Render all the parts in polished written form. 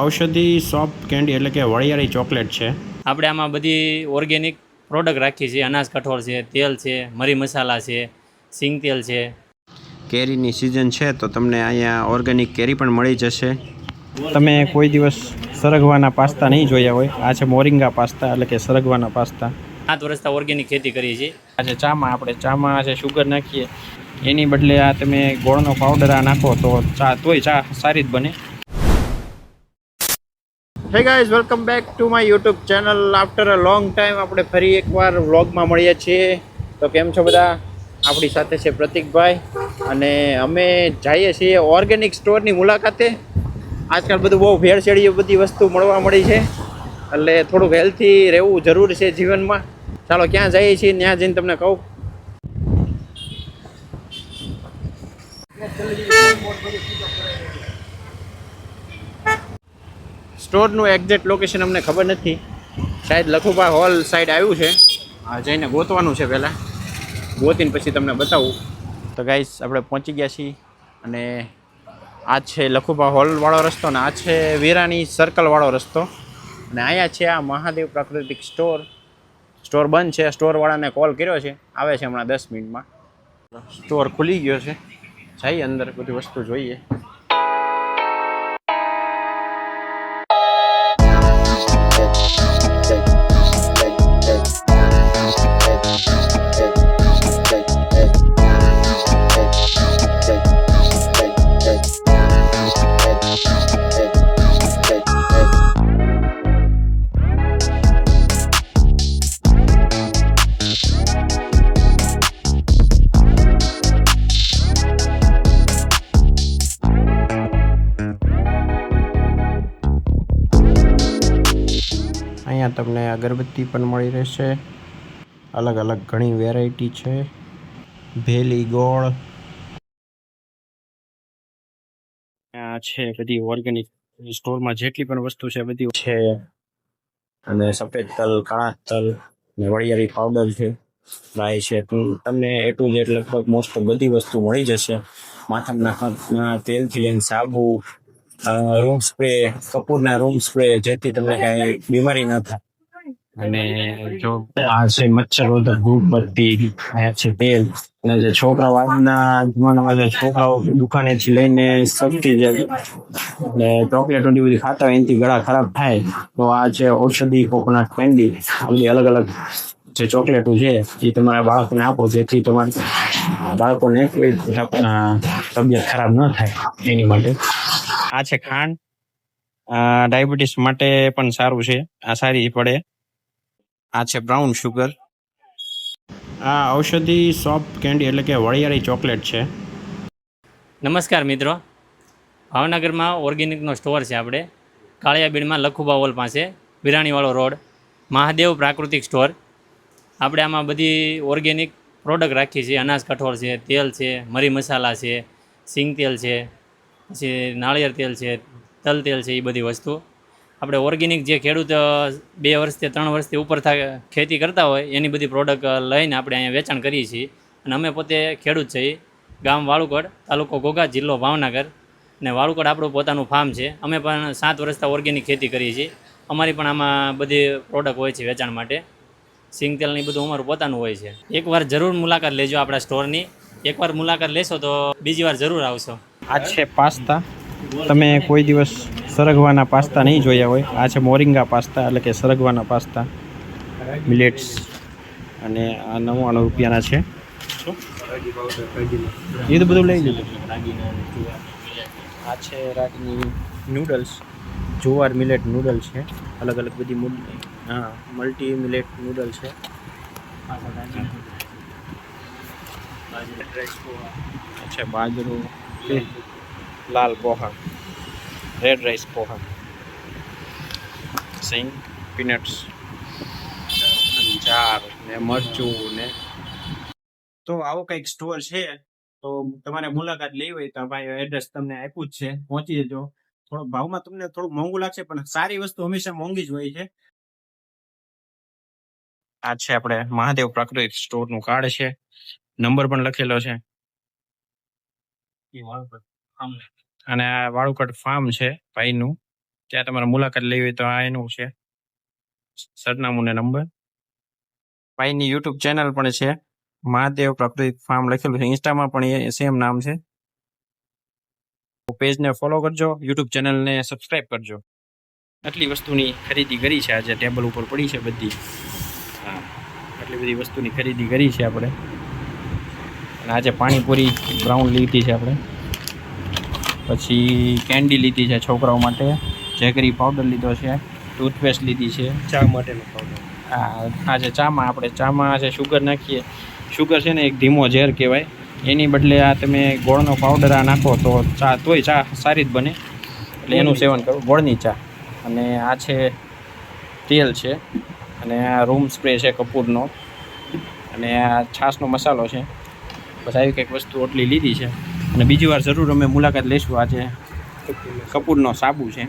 ઔષધિ soft candy એટલે કે વરિયાળી ચોકલેટ છે. આપણે આમાં બધી ઓર્ગેનિક પ્રોડક્ટ રાખીએ છીએ. અનાજ કઠોળ છે, તેલ છે, મરી મસાલા છે, સિંગ તેલ છે. કેરીની સિઝન છે તો તમને અહીંયા ઓર્ગેનિક કેરી પણ મળી જશે. તમે કોઈ દિવસ સરગવાના પાસ્તા નહીં જોયા હોય. આ છે મોરિંગા પાસ્તા એટલે કે સરગવાના પાસ્તા. 7 વર્ષથી ઓર્ગેનિક ખેતી કરીએ છીએ. આજે ચામાં આજે શુગર નાખીએ એની બદલે આ તમે ગોળનો પાવડર આ નાખો તો ચા સારી જ બને. Hey guys, welcome back to my YouTube channel. After a long time આપણે ફરી એકવાર વ્લોગમાં મળીએ છીએ. તો કેમ છો બધા? આપણી સાથે છે પ્રતિકભાઈ અને અમે જઈએ છીએ ઓર્ગેનિક સ્ટોરની મુલાકાતે. આજકાલ બધું બહુ ભેળસેળી બધી વસ્તુ મળવા મળી છે એટલે થોડુંક હેલ્થી રહેવું જરૂર છે જીવનમાં. ચાલો ક્યાં જઈએ છીએ ત્યાં જઈને તમને કહું. સ્ટોરનું એક્ઝેક્ટ લોકેશન અમને ખબર નથી. શાયદ લખુભા હોલ સાઈડ આવ્યું છે. જઈને ગોતવાનું છે પહેલાં. ગોતીને પછી તમને બતાવું. તો ગાઈસ આપણે પહોંચી ગયા છીએ અને આ છે લખુભા હોલવાળો રસ્તો અને આ છે વીરાણી સર્કલવાળો રસ્તો. અને અહીંયા છે આ મહાદેવ પ્રાકૃતિક સ્ટોર. સ્ટોર બંધ છે. સ્ટોરવાળાને કોલ કર્યો છે, આવે છે હમણાં 10 મિનિટમાં. સ્ટોર ખુલી ગયો છે. જઈએ અંદર બધી વસ્તુ જોઈએ. અહીંયા તમને અગરબત્તી પણ મળી રહેશે. અલગ અલગ ઘણી વેરાયટી છે. ભેલી ગોળ આ છે બધી ઓર્ગેનિક. સ્ટોરમાં જેટલી પણ વસ્તુ છે બધી છે. અને સફેદ તલ, કાળા તલ ને વરિયાળી પાવડર છે, રાઈ છે. તમને એ ટુ ઝેડ લગભગ મોસ્ટ ઓફ બધી વસ્તુ મળી જશે. માથાના તેલથી લઈને સાબુ, રૂમ સ્પ્રે, કપૂરના રૂમ સ્પ્રે, જેથી તમને કાંઈ બીમારી ન થાય. અને જો આ છે મચ્છરરોધક ધૂપબત્તી, આ છે તેલ. અને જે છોકરાઓ આજના જમાનામાં જે છોકરાઓ દુકાનેથી લઈને સસ્તી જે ચોકલેટો બધી ખાતા હોય એનાથી ગળા ખરાબ થાય તો આ છે ઔષધિ કોકોનટ કેન્ડી. આ બધી અલગ અલગ જે ચોકલેટો છે એ તમારા બાળકોને આપો જેથી તમારા બાળકોને કોઈ તબિયત ખરાબ ન થાય એની માટે. આ છે ખાંડ. ડાયાબિટીસ માટે પણ સારું છે. આ સારી પડે. આ છે બ્રાઉન શુગર. આ ઔષધિ સોફ્ટ કેન્ડી એટલે કે વરિયાળી ચોકલેટ છે. નમસ્કાર મિત્રો, ભાવનગરમાં ઓર્ગેનિકનો સ્ટોર છે આપણે કાળિયાબીડમાં લખુભા હોલ પાસે, વિરાણીવાળો રોડ, મહાદેવ પ્રાકૃતિક સ્ટોર. આપણે આમાં બધી ઓર્ગેનિક પ્રોડક્ટ રાખીએ છીએ. અનાજ કઠોળ છે, તેલ છે, મરી મસાલા છે, સિંગ તેલ છે, પછી નાળિયેર તેલ છે, તલ તેલ છે. એ બધી વસ્તુ આપણે ઓર્ગેનિક જે ખેડૂત 2 વર્ષથી 3 વર્ષથી ઉપર ખેતી કરતા હોય એની બધી પ્રોડક્ટ લઈને આપણે અહીંયા વેચાણ કરીએ છીએ. અને અમે પોતે ખેડૂત છીએ. ગામ વાળુકડ, તાલુકો ઘોઘા, જિલ્લો ભાવનગર. અને વાળુકડ આપણું પોતાનું ફાર્મ છે. અમે પણ 7 વર્ષથી ઓર્ગેનિક ખેતી કરીએ છીએ. અમારી પણ આમાં બધી પ્રોડક્ટ હોય છે વેચાણ માટે. સિંગ તેલની બધું અમારું પોતાનું હોય છે. એકવાર જરૂર મુલાકાત લેજો આપણા સ્ટોરની. એકવાર મુલાકાત લેશો તો બીજી વાર જરૂર આવશો. આ છે પાસ્તા. તમે કોઈ દિવસ સરગવાના પાસ્તા નહીં જોયા હોય. આ છે મોરિંગા પાસ્તા એટલે કે સરગવાના પાસ્તા, મિલેટ્સ. અને આ 99 રૂપિયાના છે. એ તો બધું લઈ લીધું. આ છે રાગની નૂડલ્સ, જુવાર મિલેટ નૂડલ્સ છે. અલગ અલગ બધી મલ્ટી મિલેટ નૂડલ્સ છે. અચ્છા, બાજરો, લાલ પોહા, રેડ રાઈસ પોહા, સિંગ, પીનટ્સ, ચાર ને મરચું ને. તો આવો કંઈક સ્ટોર છે. તો તમારે મુલાકાત લેવી હોય તો ભાઈ એડ્રેસ તમને આપ્યું જ છે, પહોંચી જજો. થોડો ભાવમાં તમને થોડું મોંઘું લાગશે પણ સારી વસ્તુ હંમેશા મોંઘી જ હોય છે. આ છે આપણે મહાદેવ પ્રાકૃતિક સ્ટોરનું કાર્ડ છે. નંબર પણ લખેલો છે. અને આ વાળુકડ ફાર્મ છે ભાઈનું. ત્યાં તમારે મુલાકાત લેવી હોય તો આ એનું છે સરનામું ને નંબર. ભાઈની યુટ્યુબ ચેનલ પણ છે, મહાદેવ પ્રાકૃતિક ફાર્મ લખેલું છે. ઇન્સ્ટામાં પણ એ સેમ નામ છે. પેજને ફોલો કરજો, યુટ્યુબ ચેનલને સબસ્ક્રાઇબ કરજો. આટલી વસ્તુની ખરીદી કરી છે આજે, ટેબલ ઉપર પડી છે બધી. હા, આટલી બધી વસ્તુની ખરીદી કરી છે આપણે. અને આજે પાણીપુરી બ્રાઉન લીધી છે આપણે. પછી કેન્ડી લીધી છે છોકરાઓ માટે, જેગરી પાવડર લીધો છે, ટૂથપેસ્ટ લીધી છે, ચા માટેનો પાવડર. આજે ચામાં આજે શુગર નાખીએ. શુગર છે ને એક ધીમો ઝેર કહેવાય, એની બદલે આ તમે ગોળનો પાવડર આ નાખો તો તોય ચા સારી જ બને. એટલે એનું સેવન કરો, ગોળની ચા. અને આ છે તેલ છે, અને આ રૂમ સ્પ્રે છે કપૂરનો, અને આ છાશનો મસાલો છે. બસ આવી કંઈક વસ્તુ એટલી લીધી છે. અને બીજી વાર જરૂર અમે મુલાકાત લઈશું. આજે કપૂરનો સાબુ છે.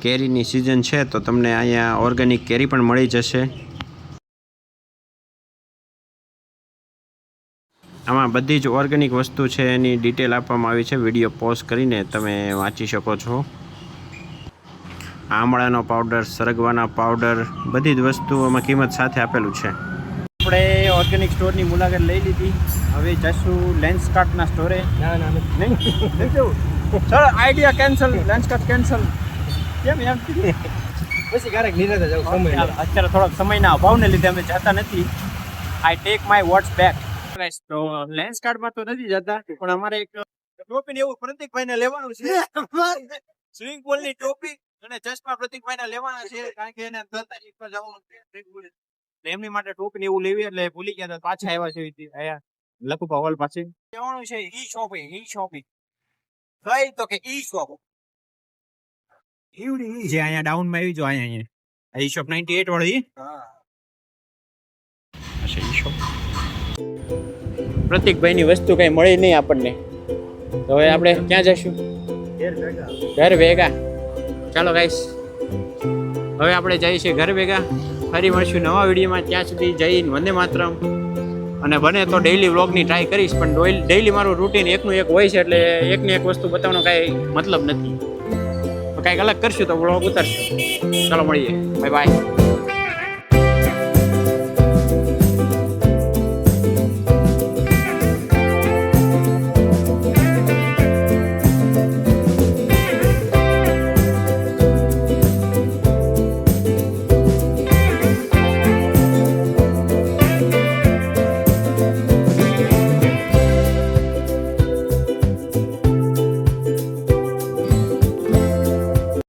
કેરીની સિઝન છે તો તમને અહીંયા ઓર્ગેનિક કેરી પણ મળી જશે. આમાં બધી જ ઓર્ગેનિક વસ્તુ છે એની ડિટેલ આપવામાં આવી છે. વિડીયો પોઝ કરીને તમે વાંચી શકો છો. આમળાનો પાવડર, સરગવાના પાવડર, બધી જ વસ્તુઓમાં કિંમત સાથે આપેલું છે. આપણે ઓર્ગેનિક સ્ટોરની મુલાકાત લઈ લીધી. હવે જઈશું લેન્સકાર્ટના સ્ટોરે. ના નહીં sir, idea cancel, Lenskart cancel. કેમ એમ? પછી ક્યારેક નિરાતે જાવ સમય. અત્યારે થોડોક સમયના અભાવને લીધે અમે જતા નથી. I take my words back. તો લેન્સકાર્ટમાં તો નથી જતા, પણ અમારે એક ટોપી એવું પ્રતિકભાઈને લેવાનું છે. સ્વિમિંગ પુલની ટોપી અને ચશ્મા પ્રતિકભાઈને લેવાના છે, કારણ કે એને પર જવાનું છે. એમની માટે ટોપી એવું લેવી એટલે ભૂલી ગયા, પાછા આવ્યા છે અહીંયા લખુપા હોલ પાસે. જવાનું છે ઈ શોપિંગ. કઈ તો કે ઈ શોપ એવડી છે અહીંયા ડાઉનમાં આવી. જો અહીંયા ઈ શોપ 98 વાળી. અચ્છા, ઈ શોપ. પ્રતિકભાઈની વસ્તુ કઈ મળી નહીં આપણને, તો હવે આપણે ક્યાં જઈશું? ઘર ભેગા. ચાલો ગાઈસ, હવે આપણે જઈએ છીએ ઘર ભેગા. ફરી મળશું નવા વિડીયોમાં. ત્યાં સુધી જય હિન્દ, વંદે માતરમ. અને બને તો ડેઈલી વ્લોગની ટ્રાય કરીશ, પણ ડેઈલી મારું રૂટીન એકનું એક હોય છે, એટલે એકની એક વસ્તુ બતાવવાનો કાંઈ મતલબ નથી. કાંઈક અલગ કરશું તો વ્લોગ ઉતારશું. ચાલો મળીએ, બાય બાય.